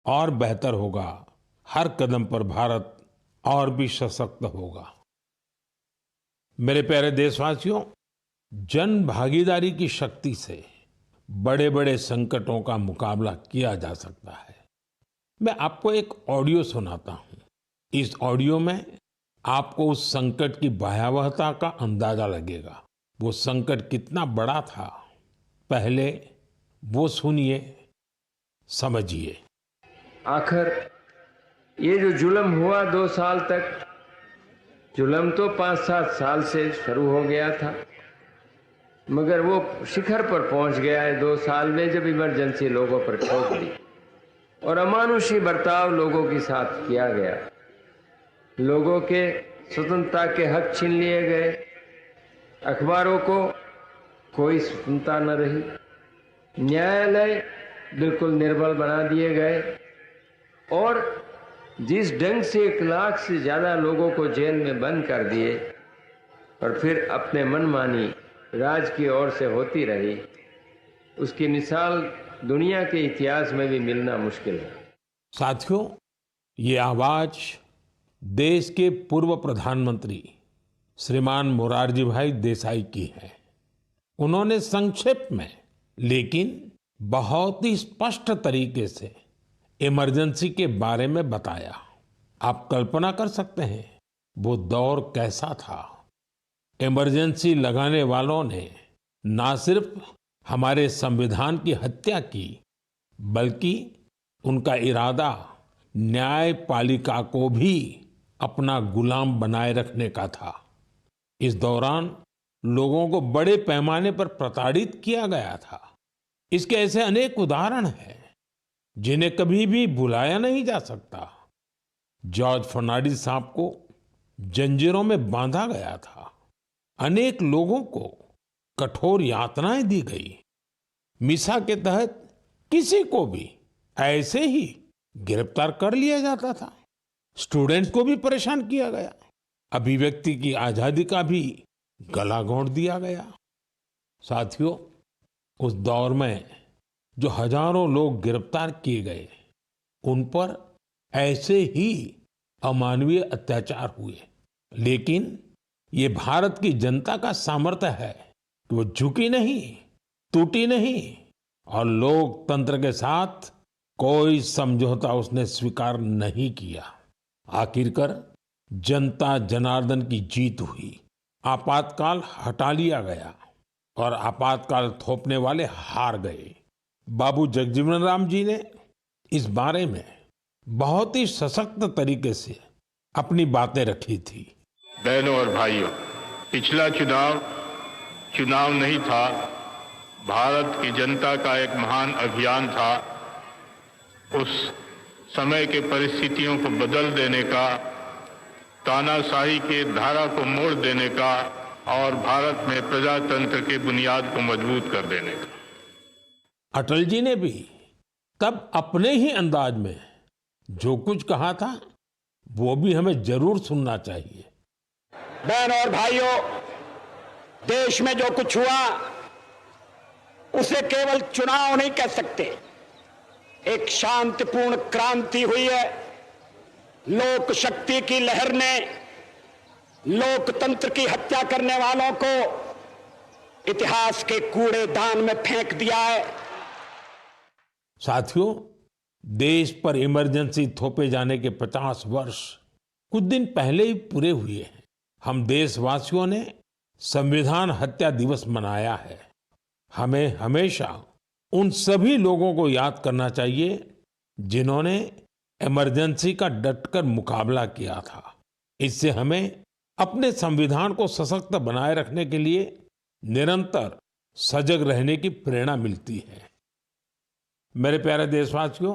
और बेहतर होगा, हर कदम पर भारत और भी सशक्त होगा। मेरे प्यारे देशवासियों, जन भागीदारी की शक्ति से बड़े बड़े संकटों का मुकाबला किया जा सकता है। मैं आपको एक ऑडियो सुनाता हूं। इस ऑडियो में आपको उस संकट की भयावहता का अंदाजा लगेगा। वो संकट कितना बड़ा था, पहले वो सुनिए, समझिए। आखिर ये जो जुल्म हुआ 2 साल तक, जुल्म तो 5-7 साल से शुरू हो गया था, मगर वो शिखर पर पहुंच गया है 2 साल में, जब इमरजेंसी लोगों पर ठोक दी और अमानुषी बर्ताव लोगों के साथ किया गया। लोगों के स्वतंत्रता के हक छीन लिए गए, अखबारों को कोई स्वतंत्रता न रही, न्यायालय बिल्कुल निर्बल बना दिए गए और जिस ढंग से 1 लाख से ज्यादा लोगों को जेल में बंद कर दिए और फिर अपने मनमानी राज की ओर से होती रही, उसकी मिसाल दुनिया के इतिहास में भी मिलना मुश्किल है। साथियों, ये आवाज देश के पूर्व प्रधानमंत्री श्रीमान मोरारजी भाई देसाई की है। उन्होंने संक्षेप में लेकिन बहुत ही स्पष्ट तरीके से इमरजेंसी के बारे में बताया। आप कल्पना कर सकते हैं वो दौर कैसा था। इमरजेंसी लगाने वालों ने ना सिर्फ हमारे संविधान की हत्या की, बल्कि उनका इरादा न्यायपालिका को भी अपना गुलाम बनाए रखने का था। इस दौरान लोगों को बड़े पैमाने पर प्रताड़ित किया गया था। इसके ऐसे अनेक उदाहरण हैं जिन्हें कभी भी भुलाया नहीं जा सकता। जॉर्ज फर्नांडिस साहब को जंजीरों में बांधा गया था। अनेक लोगों को कठोर यातनाएं दी गई। मिसा के तहत किसी को भी ऐसे ही गिरफ्तार कर लिया जाता था। स्टूडेंट्स को भी परेशान किया गया। अभिव्यक्ति की आजादी का भी गला घोंट दिया गया। साथियों, उस दौर में जो हजारों लोग गिरफ्तार किए गए, उन पर ऐसे ही अमानवीय अत्याचार हुए। लेकिन ये भारत की जनता का सामर्थ्य है कि वो झुकी नहीं, टूटी नहीं और लोकतंत्र के साथ कोई समझौता उसने स्वीकार नहीं किया। आखिरकार जनता जनार्दन की जीत हुई। आपातकाल हटा लिया गया और आपातकाल थोपने वाले हार गए। बाबू जगजीवन राम जी ने इस बारे में बहुत ही सशक्त तरीके से अपनी बातें रखी थी। बहनों और भाइयों, पिछला चुनाव नहीं था, भारत की जनता का एक महान अभियान था। उस समय के परिस्थितियों को बदल देने का, तानाशाही के धारा को मोड़ देने का और भारत में प्रजातंत्र की बुनियाद को मजबूत कर देने का। अटल जी ने भी तब अपने ही अंदाज में जो कुछ कहा था, वो भी हमें जरूर सुनना चाहिए। बहनों और भाइयों, देश में जो कुछ हुआ उसे केवल चुनाव नहीं कह सकते। एक शांतिपूर्ण क्रांति हुई है। लोक शक्ति की लहर ने लोकतंत्र की हत्या करने वालों को इतिहास के कूड़ेदान में फेंक दिया है। साथियों, देश पर इमरजेंसी थोपे जाने के 50 वर्ष कुछ दिन पहले ही पूरे हुए हैं। हम देशवासियों ने संविधान हत्या दिवस मनाया है। हमें हमेशा उन सभी लोगों को याद करना चाहिए जिन्होंने इमरजेंसी का डटकर मुकाबला किया था। इससे हमें अपने संविधान को सशक्त बनाए रखने के लिए निरंतर सजग रहने की प्रेरणा मिलती है। मेरे प्यारे देशवासियों,